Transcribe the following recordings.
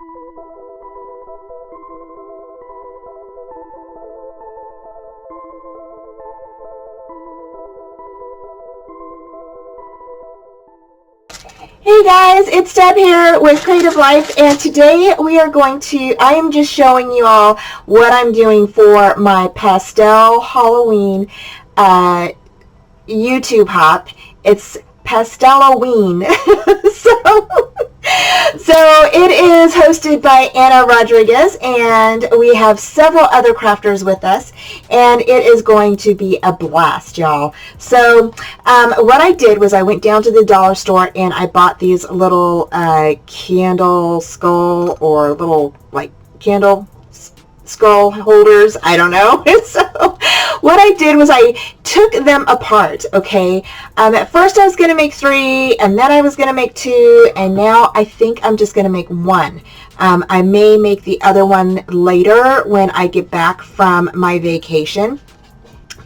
Hey guys, it's Deb here with Creative Life, and today I am just showing you all what I'm doing for my Pastel Halloween YouTube hop. It's Pastelloween. So it is hosted by Anna Rodriguez, and we have several other crafters with us, and it is going to be a blast, y'all. So what I did was I went down to the dollar store and I bought these little candle skull, or little like candle skull holders, I don't know. So what I did was I took them apart, okay? At first I was going to make 3, and then I was going to make 2, and now I think I'm just going to make 1. I may make the other one later when I get back from my vacation.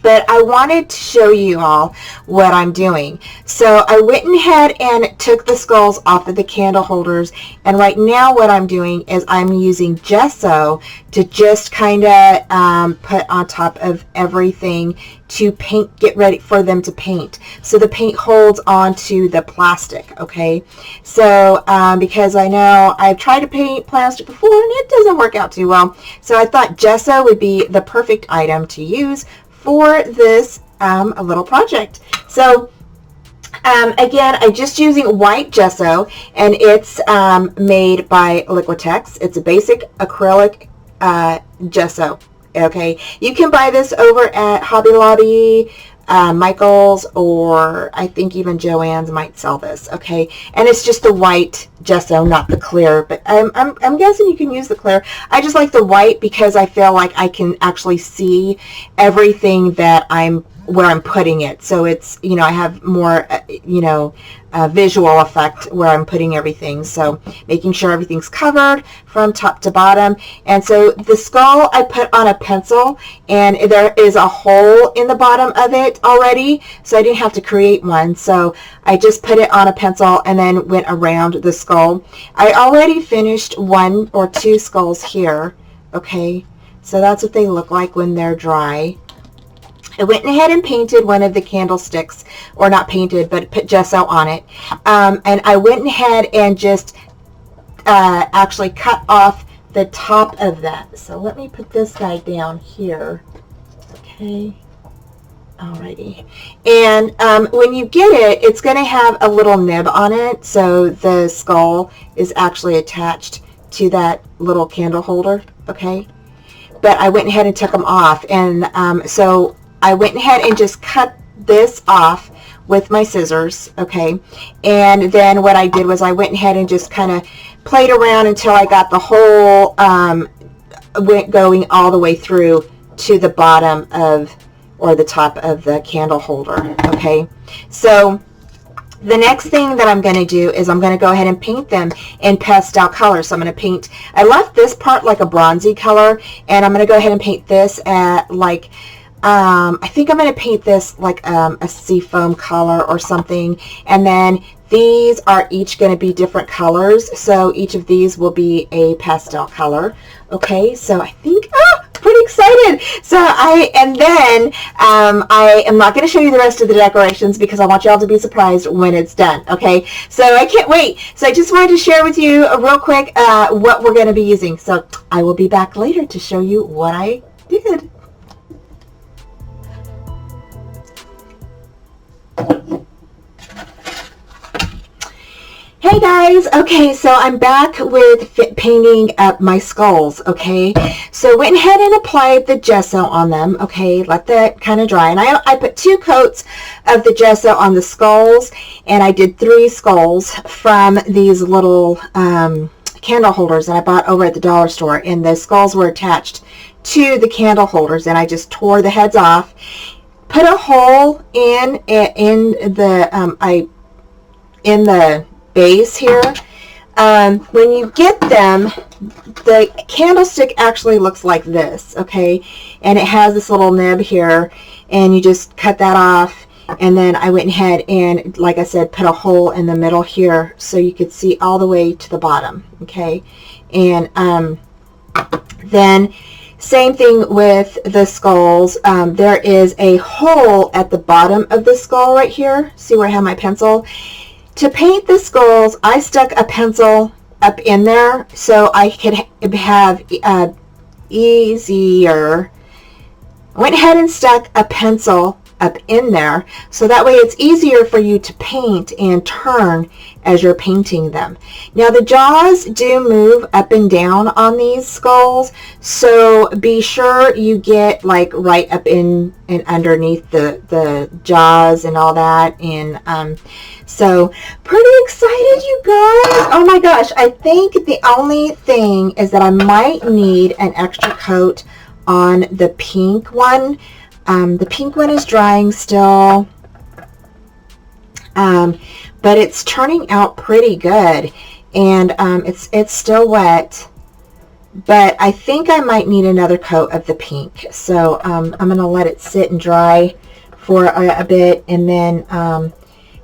But I wanted to show you all what I'm doing. So I went ahead and took the skulls off of the candle holders, and right now what I'm doing is I'm using gesso to just kind of put on top of everything to paint, get ready for them to paint. So the paint holds onto the plastic, okay? So because I know I've tried to paint plastic before and it doesn't work out too well, so I thought gesso would be the perfect item to use for this a little project. So again, I'm just using white gesso, and it's made by Liquitex. It's a basic acrylic gesso. Okay, you can buy this over at Hobby Lobby, Michael's, or I think even Joann's might sell this. Okay, and it's just the white gesso, not the clear, but I'm guessing you can use the clear. I just like the white because I feel like I can actually see everything that where I'm putting it. So it's, you know, I have more, visual effect where I'm putting everything. So making sure everything's covered from top to bottom. And so the skull I put on a pencil, and there is a hole in the bottom of it already, so I didn't have to create one. So I just put it on a pencil and then went around the skull. I already finished 1 or 2 skulls here. Okay, so that's what they look like when they're dry. I went ahead and painted one of the candlesticks, or not painted, but put gesso on it. And I went ahead and just actually cut off the top of that. So let me put this guy down here. Okay. Alrighty. And when you get it, it's going to have a little nib on it. So the skull is actually attached to that little candle holder. Okay. But I went ahead and took them off. And so I went ahead and just cut this off with my scissors, okay? And then what I did was I went ahead and just kind of played around until I got the whole, going all the way through to the bottom of, or the top of the candle holder, okay? So the next thing that I'm going to do is I'm going to go ahead and paint them in pastel color. So I'm going to paint, I left this part like a bronzy color, and I'm going to go ahead and paint this at like, I think I'm going to paint this like a seafoam color or something, and then these are each going to be different colors, so each of these will be a pastel color. Okay, so I think, pretty excited. So I am not going to show you the rest of the decorations because I want you all to be surprised when it's done. Okay, so I can't wait. So I just wanted to share with you real quick what we're going to be using. So I will be back later to show you what I did. Hey guys, okay, so I'm back with painting up my skulls, okay? So I went ahead and applied the gesso on them, okay? Let that kind of dry. And I put 2 coats of the gesso on the skulls, and I did 3 skulls from these little candle holders that I bought over at the dollar store, and the skulls were attached to the candle holders, and I just tore the heads off, put a hole in the base here. When you get them, the candlestick actually looks like this, okay? And it has this little nib here, and you just cut that off, And then I went ahead and, like I said, put a hole in the middle here so you could see all the way to the bottom, okay? And then same thing with the skulls. There is a hole at the bottom of the skull right here. See where I have my pencil? To paint the skulls, I stuck a pencil up in there so I could have easier. I went ahead and stuck a pencil up in there so that way it's easier for you to paint and turn as you're painting them. Now the jaws do move up and down on these skulls, so be sure you get like right up in and underneath the jaws and all that. And so pretty excited, you guys. Oh my gosh, I think the only thing is that I might need an extra coat on the pink one. The pink one is drying still, but it's turning out pretty good, and it's still wet, but I think I might need another coat of the pink. So I'm going to let it sit and dry for a bit, and then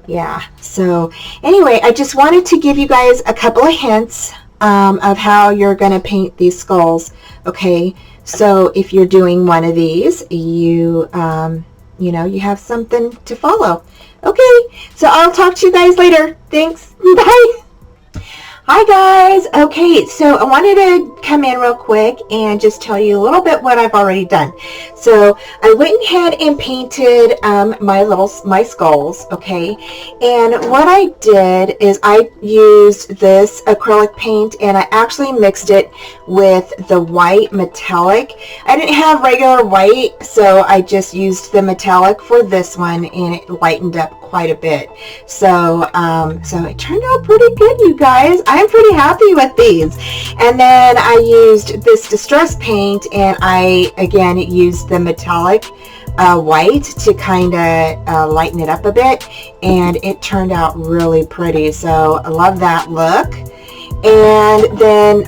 yeah. So anyway, I just wanted to give you guys a couple of hints of how you're going to paint these skulls, okay? So if you're doing one of these, you know, you have something to follow. Okay, so I'll talk to you guys later. Thanks. Bye. Hi guys. Okay, so I wanted to come in real quick and just tell you a little bit what I've already done. So I went ahead and painted my skulls, okay? And what I did is I used this acrylic paint and I actually mixed it with the white metallic. I didn't have regular white, so I just used the metallic for this one, and it lightened up quite a bit. So so it turned out pretty good, you guys. I'm pretty happy with these. And then I used this distress paint, and I again used the metallic white to kind of lighten it up a bit, and it turned out really pretty. So I love that look. And then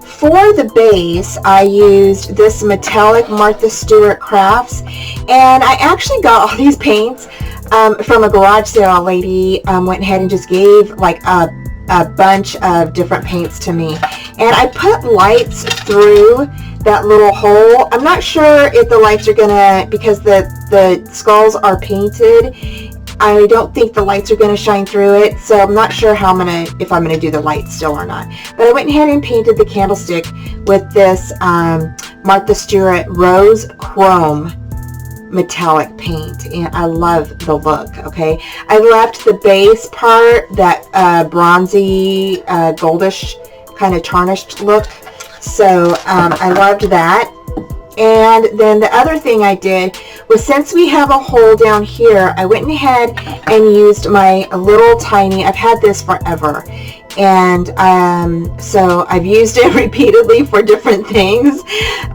for the base, I used this metallic Martha Stewart Crafts, and I actually got all these paints from a garage sale. A lady went ahead and just gave like a bunch of different paints to me, and I put lights through that little hole. I'm not sure if the lights are gonna, because the skulls are painted, I don't think the lights are gonna shine through it, so I'm not sure if I'm gonna do the lights still or not. But I went ahead and painted the candlestick with this Martha Stewart Rose Chrome metallic paint, and I love the look. Okay, I left the base part that bronzy goldish kind of tarnished look, so I loved that. And then the other thing I did was, since we have a hole down here, I went ahead and used my little tiny, I've had this forever, and so I've used it repeatedly for different things,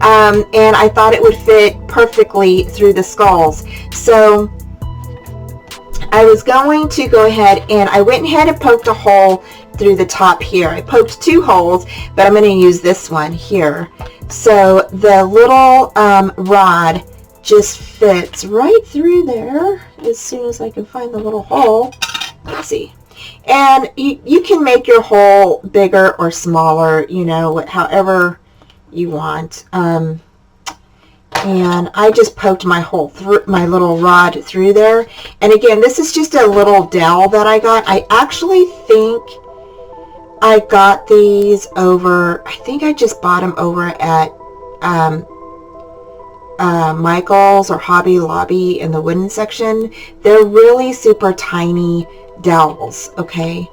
and I thought it would fit perfectly through the skulls. So I was going to go ahead, and I went ahead and poked a hole through the top here. I poked 2 holes, but I'm going to use this one here. So the little rod just fits right through there as soon as I can find the little hole. Let's see. And you can make your hole bigger or smaller, you know, however you want. And I just poked my hole through, my little rod through there. And again, this is just a little dowel that I got. I actually think I got these over, I think I just bought them over at Michael's or Hobby Lobby in the wooden section. They're really super tiny dowels, okay?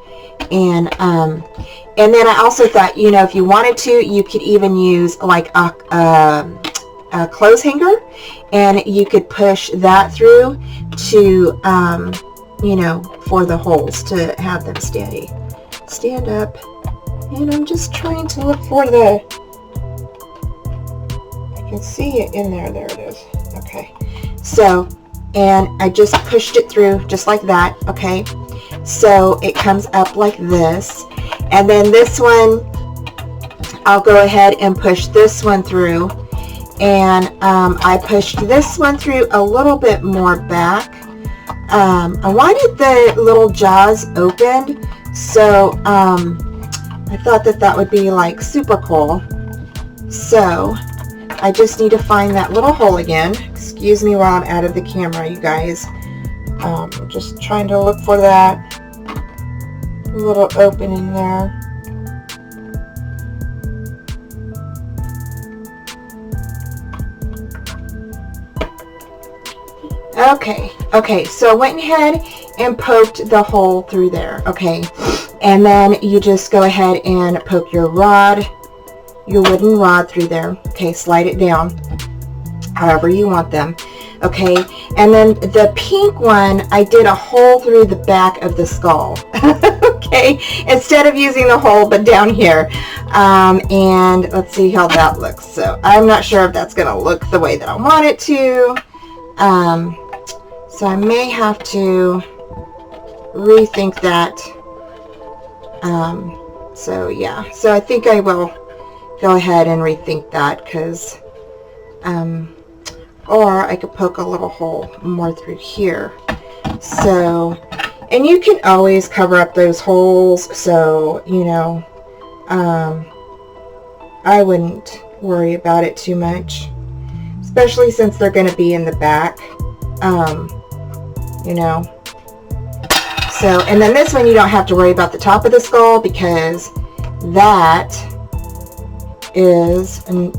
And then I also thought, you know, if you wanted to, you could even use like a clothes hanger, and you could push that through to, you know, for the holes to have them stand up. And I'm just trying to look for the, I can see it in there. There it is. Okay. So, and I just pushed it through just like that. Okay. So it comes up like this. And then this one, I'll go ahead and push this one through. And I pushed this one through a little bit more back. I wanted the little jaws opened, so I thought that that would be like super cool. So I just need to find that little hole again. Excuse me while I'm out of the camera, you guys. Just trying to look for that little opening there. Okay, so I went ahead and poked the hole through there, okay? And then you just go ahead and poke your wooden rod through there, okay? Slide it down however you want them, okay? And then the pink one, I did a hole through the back of the skull, okay? Instead of using the hole, but down here. And let's see how that looks. So I'm not sure if that's gonna look the way that I want it to. So I may have to rethink that. So yeah, so I think I will go ahead and rethink that, because or I could poke a little hole more through here. So, and you can always cover up those holes, so you know, I wouldn't worry about it too much, especially since they're going to be in the back, you know. So, and then this one you don't have to worry about the top of the skull, because that is, you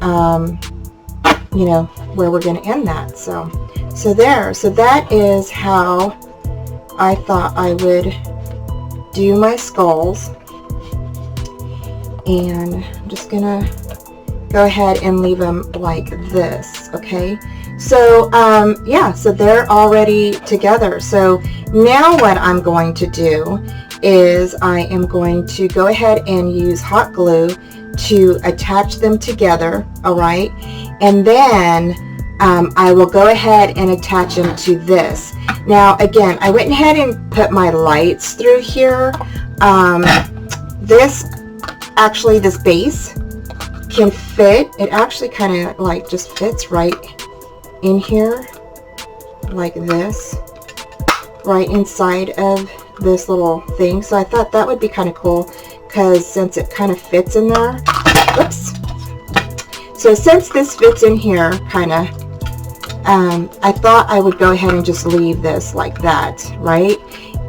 know, where we're going to end that. So there. So that is how I thought I would do my skulls. And I'm just going to go ahead and leave them like this, okay? So, yeah, so they're already together. So now what I'm going to do is I am going to go ahead and use hot glue to attach them together, all right? And then I will go ahead and attach them to this. Now, again, I went ahead and put my lights through here. This base can fit. It actually kind of like just fits right in here, like this, right inside of this little thing. So I thought that would be kind of cool, because since it kind of fits in there, whoops. So since this fits in here, kind of, I thought I would go ahead and just leave this like that, right?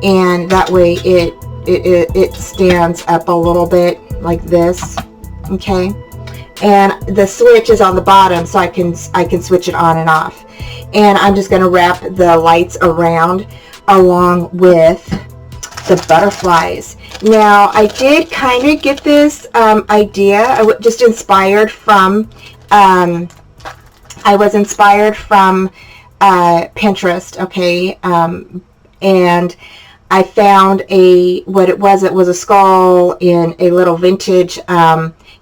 And that way it stands up a little bit like this, okay? And the switch is on the bottom, so I can switch it on and off. And I'm just going to wrap the lights around along with the butterflies. Now, I did kind of get this idea. I just inspired from, I was inspired from Pinterest, okay, and I found what it was a skull in a little vintage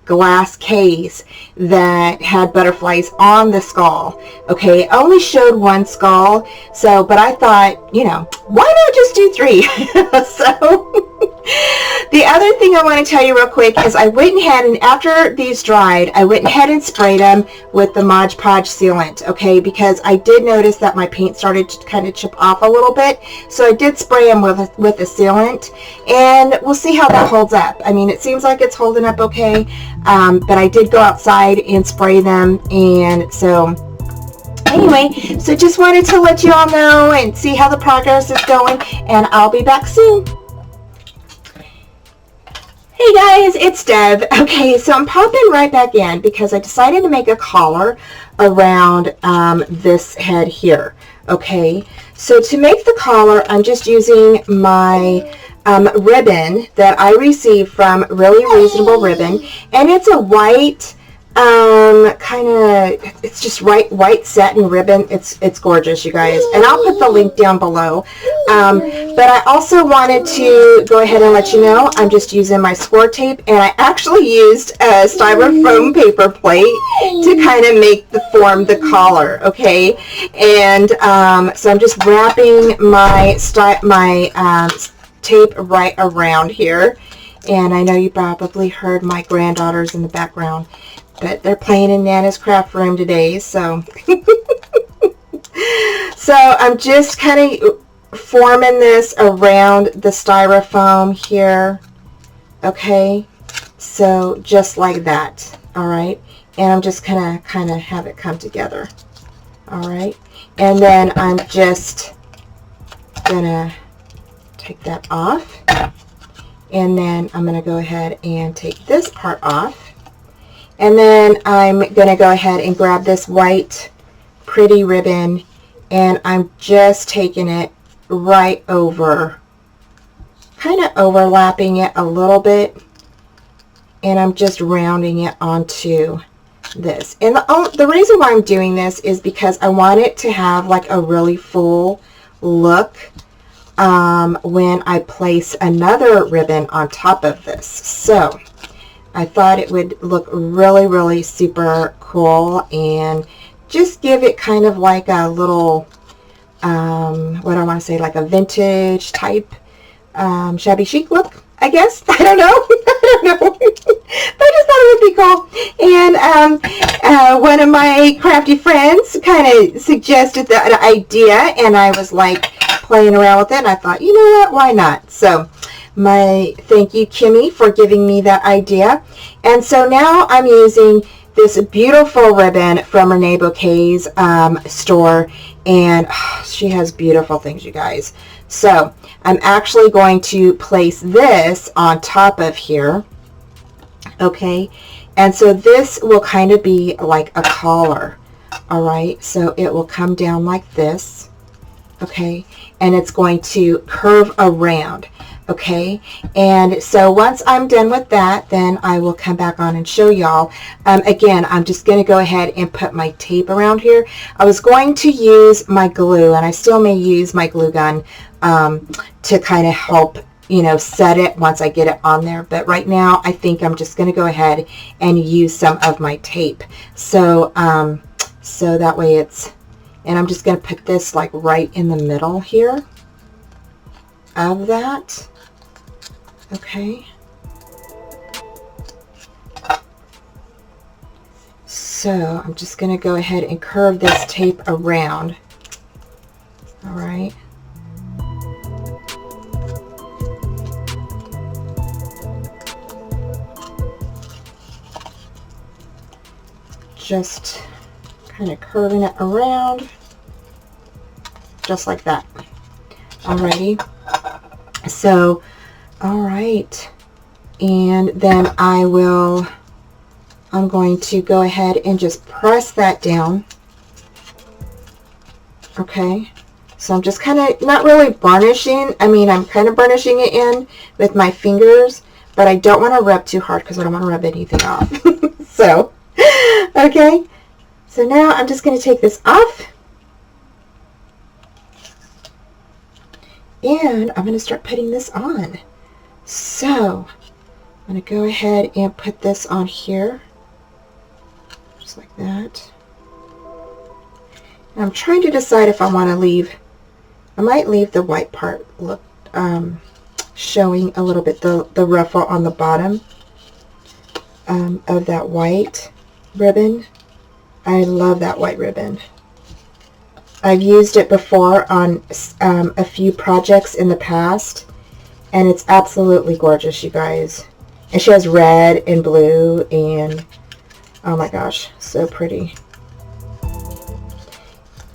glass case that had butterflies on the skull. Okay, it only showed one skull, so, but I thought, you know, why not just do 3? So the other thing I want to tell you real quick is I went ahead and after these dried, I went ahead and sprayed them with the Mod Podge sealant, okay, because I did notice that my paint started to kind of chip off a little bit, so I did spray them with a sealant, and we'll see how that holds up. I mean, it seems like it's holding up okay, but I did go outside and spray them, and so anyway, so just wanted to let you all know and see how the progress is going, and I'll be back soon. Hey guys, it's Deb. Okay, so I'm popping right back in because I decided to make a collar around this head here. Okay, so to make the collar, I'm just using my ribbon that I received from Really Reasonable Ribbon, and it's a white it's just white satin ribbon. It's gorgeous, you guys, and I'll put the link down below. But I also wanted to go ahead and let you know I'm just using my score tape, and I actually used a styrofoam paper plate to kind of form the collar, okay? And so I'm just wrapping my tape right around here, and I know you probably heard my granddaughters in the background, but they're playing in Nana's craft room today, so so I'm just kind of forming this around the styrofoam here. Okay, so just like that. All right, and I'm just gonna kind of have it come together. All right, and then I'm just gonna take that off, and then I'm gonna go ahead and take this part off, and then I'm gonna go ahead and grab this white pretty ribbon, and I'm just taking it right over, kind of overlapping it a little bit, and I'm just rounding it onto this. And the reason why I'm doing this is because I want it to have like a really full look when I place another ribbon on top of this. So I thought it would look really, really super cool and just give it kind of like a little, what do I want to say, like a vintage type shabby chic look, I guess. I don't know. I don't know. But I just thought it would be cool. And one of my crafty friends kind of suggested the idea, and I was like playing around with it, and I thought, you know what, why not? So thank you, Kimmy, for giving me that idea. And so now I'm using this beautiful ribbon from Renea Bouquet's store, and she has beautiful things, you guys. So I'm actually going to place this on top of here. Okay, and so this will kind of be like a collar. All right, so it will come down like this. Okay, and it's going to curve around. Okay, and so once I'm done with that, then I will come back on and show y'all. Again, I'm just going to go ahead and put my tape around here. I was going to use my glue, and I still may use my glue gun to kind of help, you know, set it once I get it on there. But right now, I think I'm just going to go ahead and use some of my tape. So, so that way it's, and I'm just going to put this like right in the middle here of that. Okay. So I'm just going to go ahead and curve this tape around. All right. Just kind of curving it around, just like that. Alrighty. So, all right, and then I'm going to go ahead and just press that down. Okay, so I'm just kind of not really burnishing. I mean, I'm kind of burnishing it in with my fingers, but I don't want to rub too hard because I don't want to rub anything off. So, okay, so now I'm just going to take this off. And I'm going to start putting this on. So I'm going to go ahead and put this on here. Just like that. And I'm trying to decide if I want to leave, I might leave the white part look showing a little bit, the ruffle on the bottom of that white ribbon. I love that white ribbon. I've used it before on a few projects in the past, and it's absolutely gorgeous, you guys. And she has red and blue, and oh my gosh, so pretty.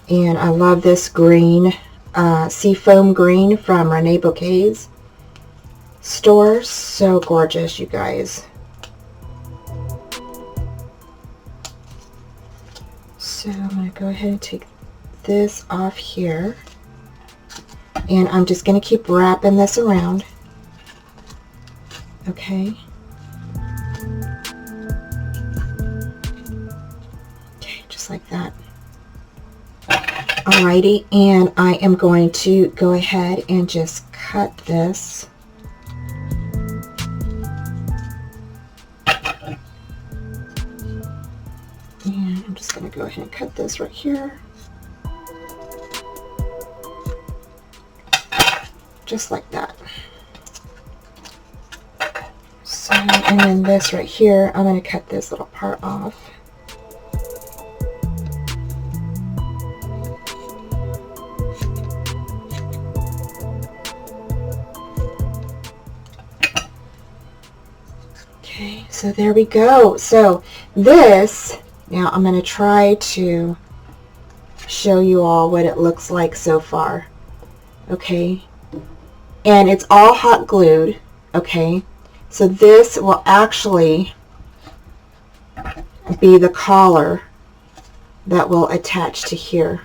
And I love this green, seafoam green from Renea Bouquet's store. So gorgeous, you guys. So I'm going to go ahead and take this off here, and I'm just going to keep wrapping this around. Okay. Okay, just like that. Alrighty, and I am going to go ahead and just cut this. And I'm just going to go ahead and cut this right here. Just like that. So, and then this right here, I'm going to cut this little part off. So there we go. So this, now I'm going to try to show you all what it looks like so far. Okay. And it's all hot glued. Okay. So this will actually be the collar that will attach to here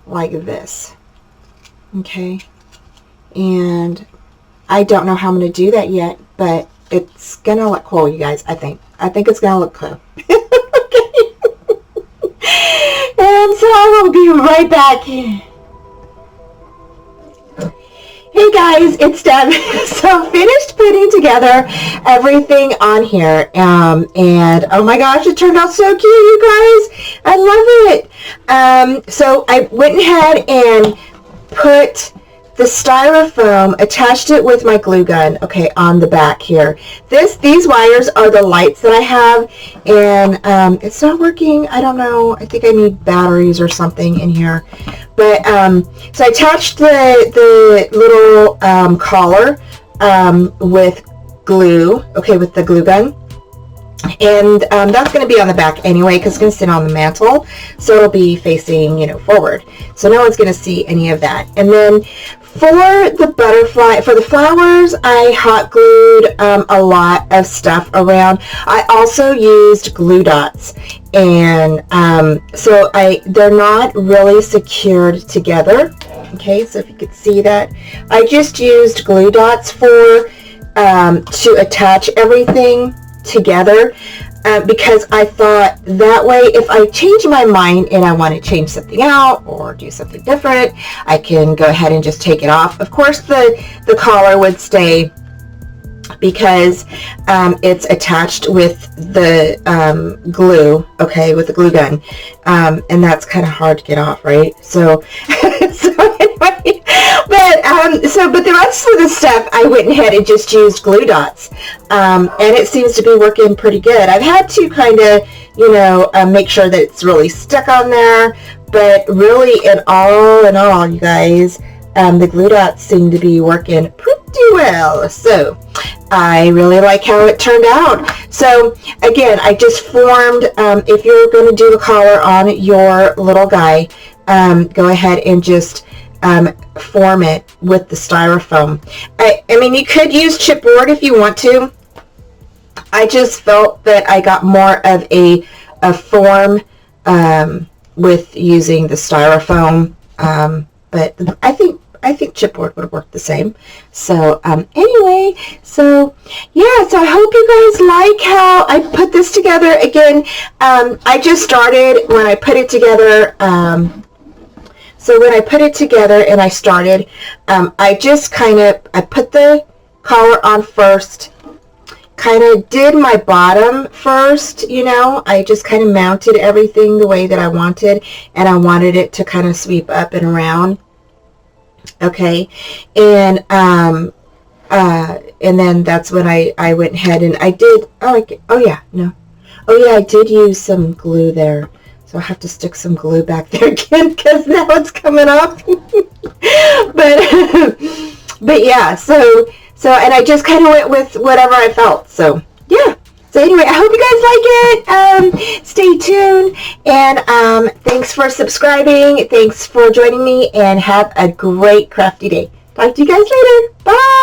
like this. Okay. And I don't know how I'm going to do that yet, but it's going to look cool, you guys, I think. I think it's going to look cool. Okay. And so I will be right back. Hey guys, it's Deb. So finished putting together everything on here, and oh my gosh, it turned out so cute, you guys. I love it. So I went ahead and put the styrofoam, attached it with my glue gun, okay, on the back here. These wires are the lights that I have, and it's not working. I don't know. I think I need batteries or something in here. But so I attached the little collar with glue, okay, with the glue gun. And that's going to be on the back anyway, because it's going to sit on the mantle, so it'll be facing, you know, forward. So no one's going to see any of that. And then for the butterfly, for the flowers, I hot glued a lot of stuff around. I also used glue dots, and so they're not really secured together. Okay, so if you could see that, I just used glue dots for to attach everything together, because I thought that way if I change my mind and I want to change something out or do something different, I can go ahead and just take it off. Of course the collar would stay because it's attached with the glue, okay, with the glue gun, and that's kind of hard to get off, right? So anyway, but the rest of the stuff I went ahead and just used glue dots, and it seems to be working pretty good. I've had to kind of, you know, make sure that it's really stuck on there, but really in all, you guys, the glue dots seem to be working pretty well. So I really like how it turned out. So again, I just formed, if you're going to do the collar on your little guy, go ahead and just form it with the styrofoam. I mean, you could use chipboard if you want to. I just felt that I got more of a form with using the styrofoam, but I think chipboard would work the same. So anyway, so yeah, so I hope you guys like how I put this together. Again, I just started when I put it together. So when I put it together and I started, I just I put the collar on first, kind of did my bottom first, you know. I just kind of mounted everything the way that I wanted, and I wanted it to kind of sweep up and around. Okay, and then that's when I went ahead and I did, I did use some glue there. So I have to stick some glue back there again because now it's coming off. but yeah, so and I just kind of went with whatever I felt. So yeah. So anyway, I hope you guys like it. Stay tuned, and thanks for subscribing. Thanks for joining me, and have a great crafty day. Talk to you guys later. Bye.